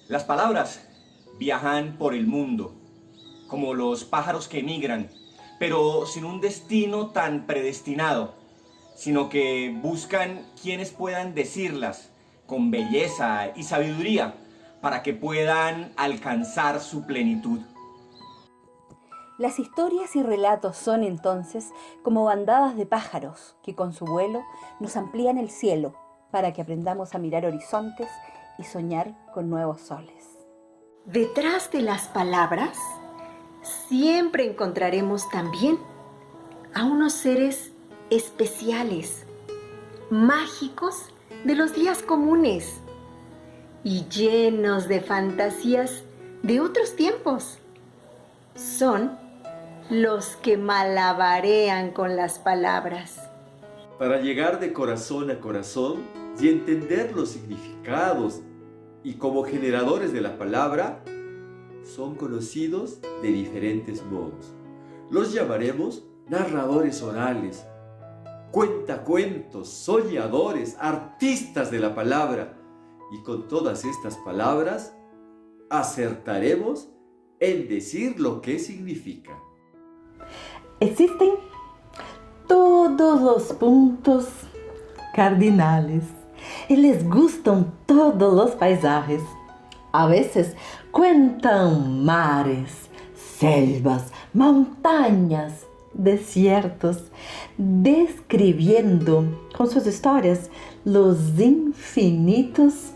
Las palabras viajan por el mundo, como los pájaros que emigran, pero sin un destino tan predestinado, sino que buscan quienes puedan decirlas con belleza y sabiduría para que puedan alcanzar su plenitud. Las historias y relatos son entonces como bandadas de pájaros que con su vuelo nos amplían el cielo para que aprendamos a mirar horizontes y soñar con nuevos soles. Detrás de las palabras siempre encontraremos también a unos seres especiales, mágicos de los días comunes y llenos de fantasías de otros tiempos. Son los que malabarean con las palabras. Para llegar de corazón a corazón y entender los significados y como generadores de la palabra, son conocidos de diferentes modos. Los llamaremos narradores orales, cuentacuentos, soñadores, artistas de la palabra. Y con todas estas palabras, acertaremos en decir lo que significa. Existen todos los puntos cardinales y les gustan todos los paisajes. A veces cuentan mares, selvas, montañas, desiertos, describiendo con sus historias los infinitos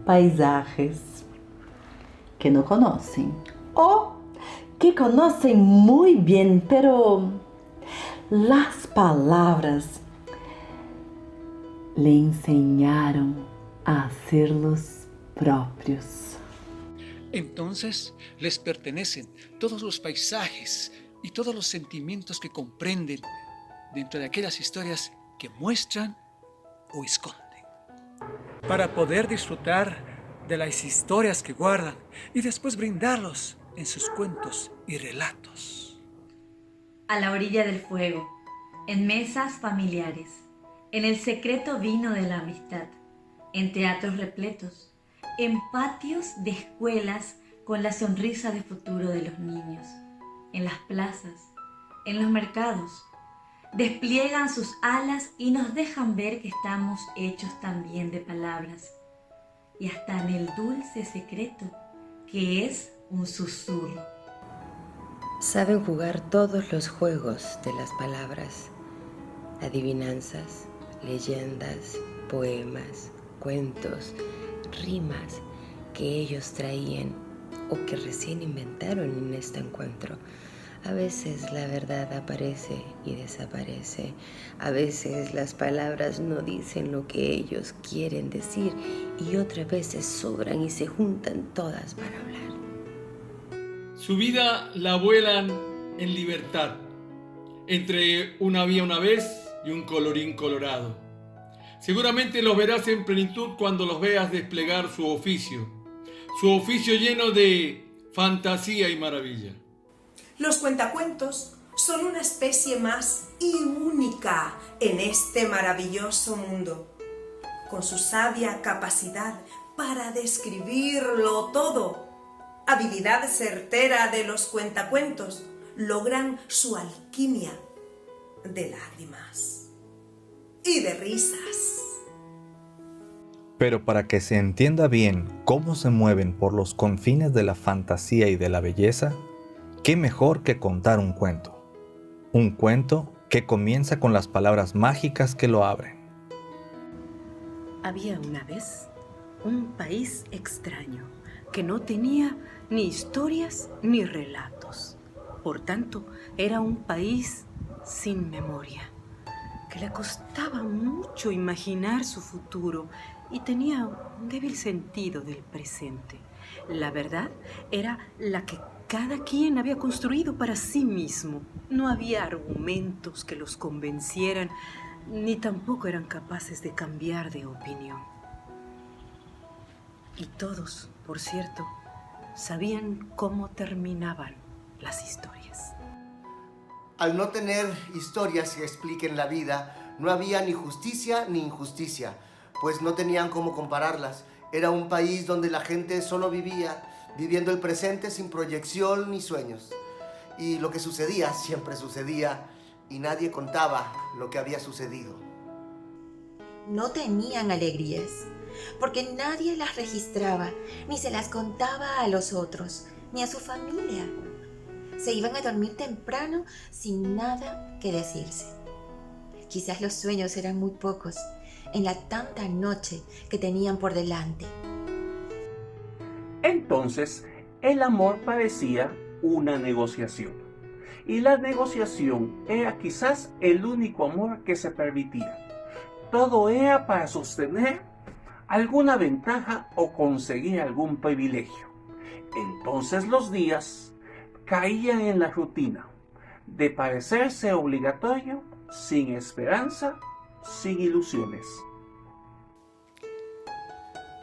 paisajes que no conocen o que conocen muy bien, pero las palabras le enseñaron a hacerlos propios. Entonces les pertenecen todos los paisajes y todos los sentimientos que comprenden dentro de aquellas historias que muestran o esconden. Para poder disfrutar de las historias que guardan y después brindarlos en sus cuentos y relatos. A la orilla del fuego, en mesas familiares, en el secreto vino de la amistad, en teatros repletos, en patios de escuelas con la sonrisa de futuro de los niños, en las plazas, en los mercados, despliegan sus alas y nos dejan ver que estamos hechos también de palabras, y hasta en el dulce secreto que es un susurro. Saben jugar todos los juegos de las palabras, adivinanzas, leyendas, poemas, cuentos, rimas que ellos traían o que recién inventaron en este encuentro. A veces la verdad aparece y desaparece. A veces las palabras no dicen lo que ellos quieren decir y otras veces sobran y se juntan todas para hablar. Su vida la vuelan en libertad, entre una vía una vez y un colorín colorado. Seguramente los verás en plenitud cuando los veas desplegar su oficio lleno de fantasía y maravilla. Los cuentacuentos son una especie más y única en este maravilloso mundo, con su sabia capacidad para describirlo todo. Habilidad certera de los cuentacuentos logran su alquimia de lágrimas y de risas. Pero para que se entienda bien cómo se mueven por los confines de la fantasía y de la belleza, ¿qué mejor que contar un cuento? Un cuento que comienza con las palabras mágicas que lo abren. Había una vez un país extraño que no tenía ni historias ni relatos. Por tanto, era un país sin memoria, que le costaba mucho imaginar su futuro y tenía un débil sentido del presente. La verdad era la que cada quien había construido para sí mismo. No había argumentos que los convencieran, ni tampoco eran capaces de cambiar de opinión. Y todos, por cierto, sabían cómo terminaban las historias. Al no tener historias que expliquen la vida, no había ni justicia ni injusticia, pues no tenían cómo compararlas Era un país donde la gente solo vivía, viviendo el presente sin proyección ni sueños. Y lo que sucedía, siempre sucedía, y nadie contaba lo que había sucedido. No tenían alegrías, porque nadie las registraba, ni se las contaba a los otros, ni a su familia. Se iban a dormir temprano sin nada que decirse. Quizás los sueños eran muy pocos en la tanta noche que tenían por delante. Entonces, el amor parecía una negociación. Y la negociación era quizás el único amor que se permitía. Todo era para sostener alguna ventaja o conseguir algún privilegio. Entonces los días caían en la rutina de parecerse obligatorio, sin esperanza, sin ilusiones.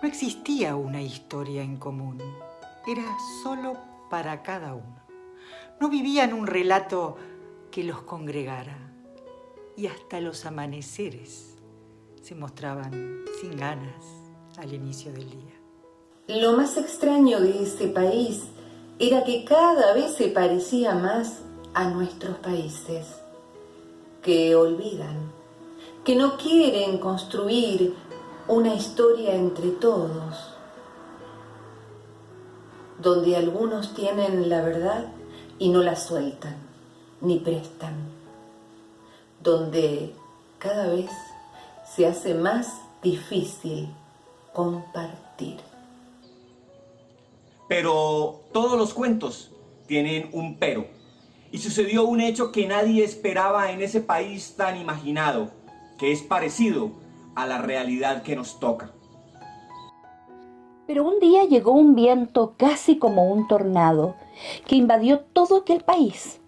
No existía una historia en común, era solo para cada uno. No vivían un relato que los congregara, y hasta los amaneceres se mostraban sin ganas al inicio del día. Lo más extraño de ese país era que cada vez se parecía más a nuestros países, que olvidan, que no quieren construir una historia entre todos, donde algunos tienen la verdad y no la sueltan, ni prestan, donde cada vez se hace más difícil compartir. Pero todos los cuentos tienen un pero. Y sucedió un hecho que nadie esperaba en ese país tan imaginado, que es parecido a la realidad que nos toca. Pero un día llegó un viento casi como un tornado que invadió todo aquel país.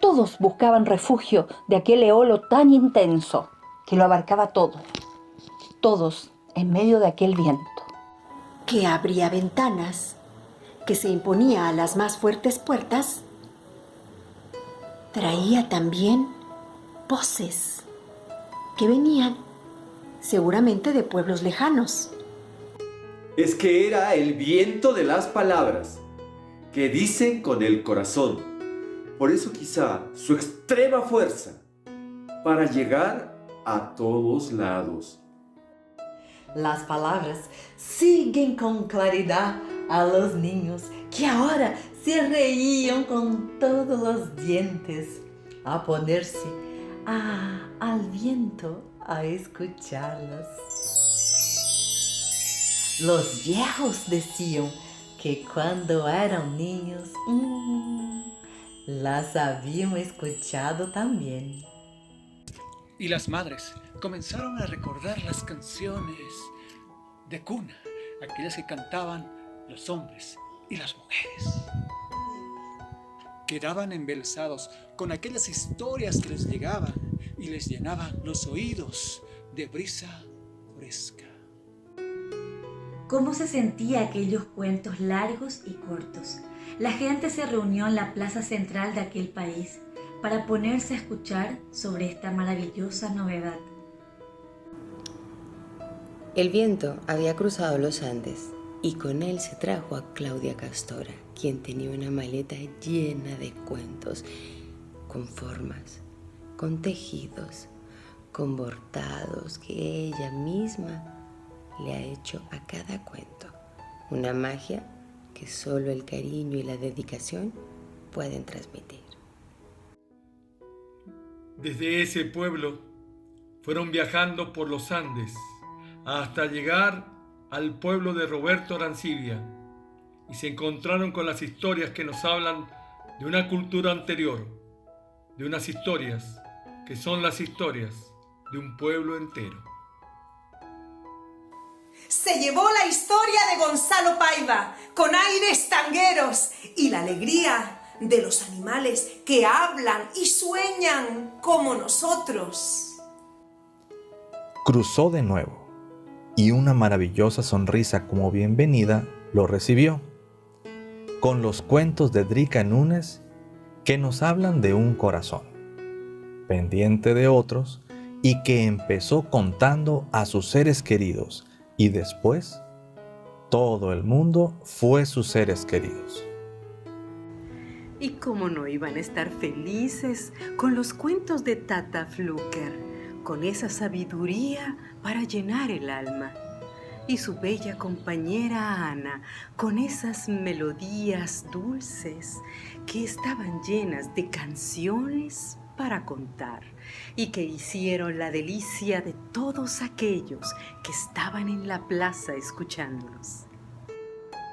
Todos buscaban refugio de aquel eolo tan intenso que lo abarcaba todo. Todos en medio de aquel viento. Que abría ventanas, que se imponía a las más fuertes puertas, traía también voces que venían seguramente de pueblos lejanos. Es que era el viento de las palabras, que dicen con el corazón. Por eso quizá su extrema fuerza para llegar a todos lados. Las palabras siguen con claridad a los niños que ahora se reían con todos los dientes a ponerse al viento a escucharlas. Los viejos decían que cuando eran niños las habían escuchado también. Y las madres comenzaron a recordar las canciones de cuna, aquellas que cantaban los hombres y las mujeres. Quedaban embelesados con aquellas historias que les llegaban y les llenaban los oídos de brisa fresca. ¿Cómo se sentía aquellos cuentos largos y cortos? La gente se reunió en la plaza central de aquel país para ponerse a escuchar sobre esta maravillosa novedad. El viento había cruzado los Andes y con él se trajo a Claudia Castora, quien tenía una maleta llena de cuentos, con formas, con tejidos, con bordados que ella misma le ha hecho a cada cuento. Una magia que solo el cariño y la dedicación pueden transmitir. Desde ese pueblo fueron viajando por los Andes hasta llegar al pueblo de Roberto Arancibia y se encontraron con las historias que nos hablan de una cultura anterior, de unas historias que son las historias de un pueblo entero. Se llevó la historia de Gonzalo Paiva con aires tangueros y la alegría de los animales que hablan y sueñan como nosotros. Cruzó de nuevo y una maravillosa sonrisa como bienvenida lo recibió, con los cuentos de Drica Núñez que nos hablan de un corazón, pendiente de otros y que empezó contando a sus seres queridos y después todo el mundo fue sus seres queridos. ¿Y cómo no iban a estar felices con los cuentos de Tata Flucker, con esa sabiduría para llenar el alma? Y su bella compañera Ana, con esas melodías dulces que estaban llenas de canciones para contar y que hicieron la delicia de todos aquellos que estaban en la plaza escuchándolos.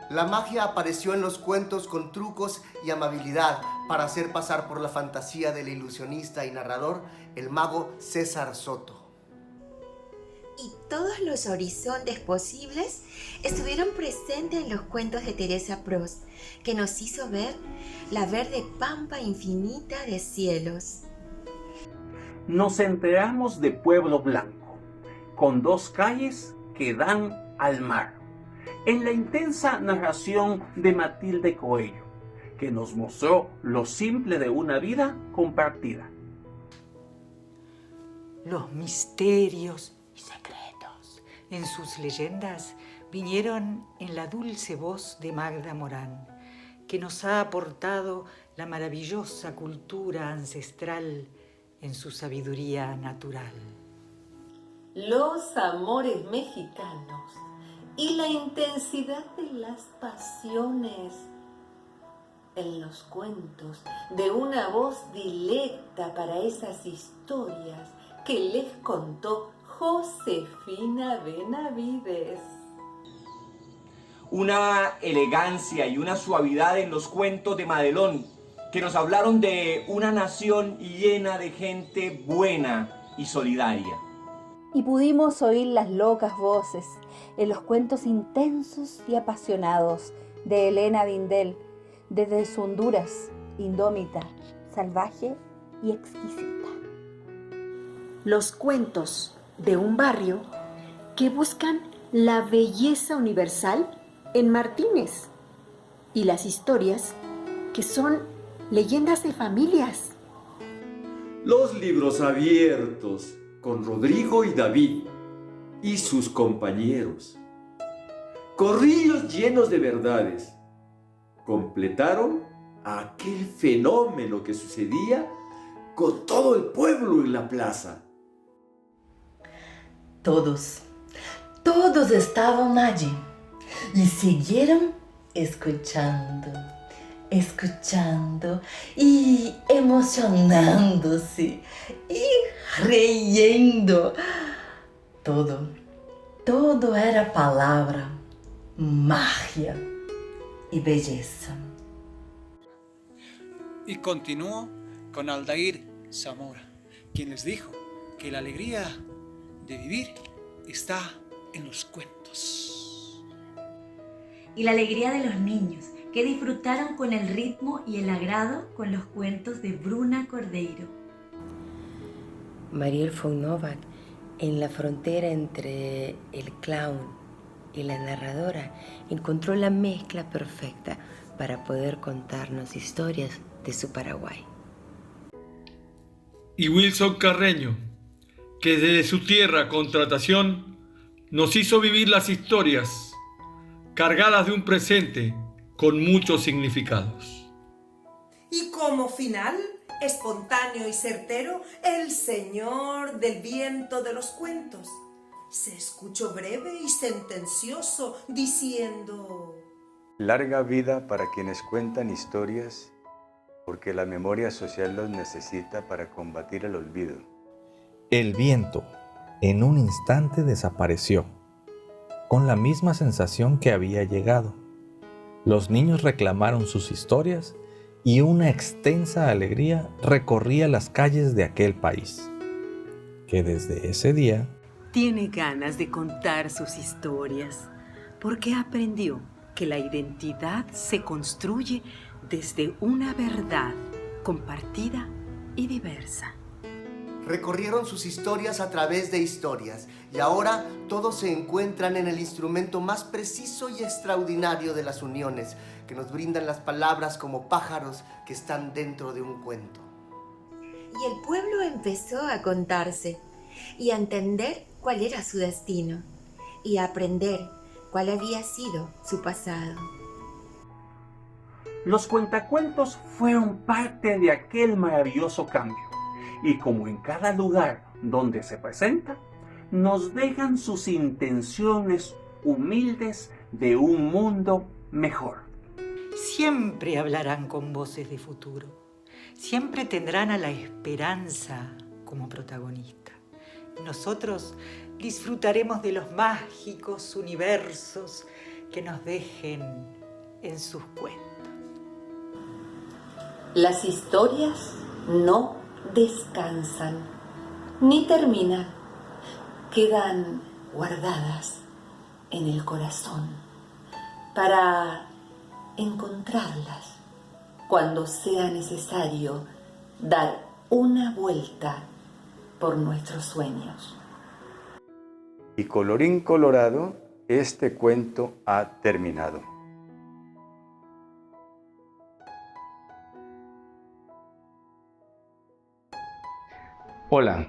La magia apareció en los cuentos con trucos y amabilidad para hacer pasar por la fantasía del ilusionista y narrador, el mago César Soto. Y todos los horizontes posibles estuvieron presentes en los cuentos de Teresa Prost, que nos hizo ver la verde pampa infinita de cielos. Nos enteramos de Pueblo Blanco, con 2 calles que dan al mar, en la intensa narración de Matilde Coello, que nos mostró lo simple de una vida compartida. Los misterios y secretos en sus leyendas vinieron en la dulce voz de Magda Morán, que nos ha aportado la maravillosa cultura ancestral en su sabiduría natural. Los amores mexicanos y la intensidad de las pasiones en los cuentos de una voz dilecta para esas historias que les contó Josefina Benavides. Una elegancia y una suavidad en los cuentos de Madelón, que nos hablaron de una nación llena de gente buena y solidaria. Y pudimos oír las locas voces en los cuentos intensos y apasionados de Elena Dindel, desde su Honduras, indómita, salvaje y exquisita. Los cuentos de un barrio que buscan la belleza universal en Martínez y las historias que son leyendas de familias. Los libros abiertos con Rodrigo y David y sus compañeros. Corrillos llenos de verdades completaron aquel fenómeno que sucedía con todo el pueblo en la plaza. Todos estaban allí y siguieron escuchando y emocionándose y riendo. Todo era palabra, magia y belleza. Y continuó con Aldair Zamora, quien les dijo que la alegría de vivir está en los cuentos. Y la alegría de los niños, que disfrutaron con el ritmo y el agrado con los cuentos de Bruna Cordeiro. Mariel von Novak, en la frontera entre el clown y la narradora, encontró la mezcla perfecta para poder contarnos historias de su Paraguay. Y Wilson Carreño, que desde su tierra Contratación nos hizo vivir las historias cargadas de un presente con muchos significados. Y como final, espontáneo y certero, el señor del viento de los cuentos se escuchó breve y sentencioso, diciendo: larga vida para quienes cuentan historias, porque la memoria social los necesita para combatir el olvido. El viento en un instante desapareció, con la misma sensación que había llegado. Los niños reclamaron sus historias y una extensa alegría recorría las calles de aquel país, que desde ese día tiene ganas de contar sus historias, porque aprendió que la identidad se construye desde una verdad compartida y diversa. Recorrieron sus historias a través de historias y ahora todos se encuentran en el instrumento más preciso y extraordinario de las uniones que nos brindan las palabras como pájaros que están dentro de un cuento. Y el pueblo empezó a contarse y a entender cuál era su destino y a aprender cuál había sido su pasado. Los cuentacuentos fueron parte de aquel maravilloso cambio, y como en cada lugar donde se presenta, nos dejan sus intenciones humildes de un mundo mejor. Siempre hablarán con voces de futuro. Siempre tendrán a la esperanza como protagonista. Nosotros disfrutaremos de los mágicos universos que nos dejen en sus cuentos. Las historias no descansan ni terminan, quedan guardadas en el corazón para encontrarlas cuando sea necesario dar una vuelta por nuestros sueños. Y colorín colorado, este cuento ha terminado. Hola,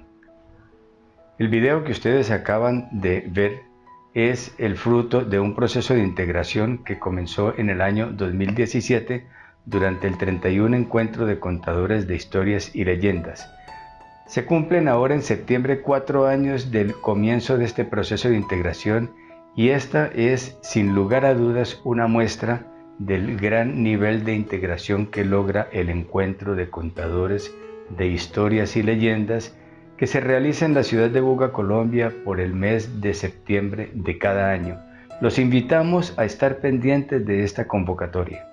el video que ustedes acaban de ver es el fruto de un proceso de integración que comenzó en el año 2017 durante el 31 Encuentro de Contadores de Historias y Leyendas. Se cumplen ahora en septiembre 4 años del comienzo de este proceso de integración y esta es, sin lugar a dudas, una muestra del gran nivel de integración que logra el Encuentro de Contadores de Historias y Leyendas que se realiza en la ciudad de Buga, Colombia, por el mes de septiembre de cada año. Los invitamos a estar pendientes de esta convocatoria.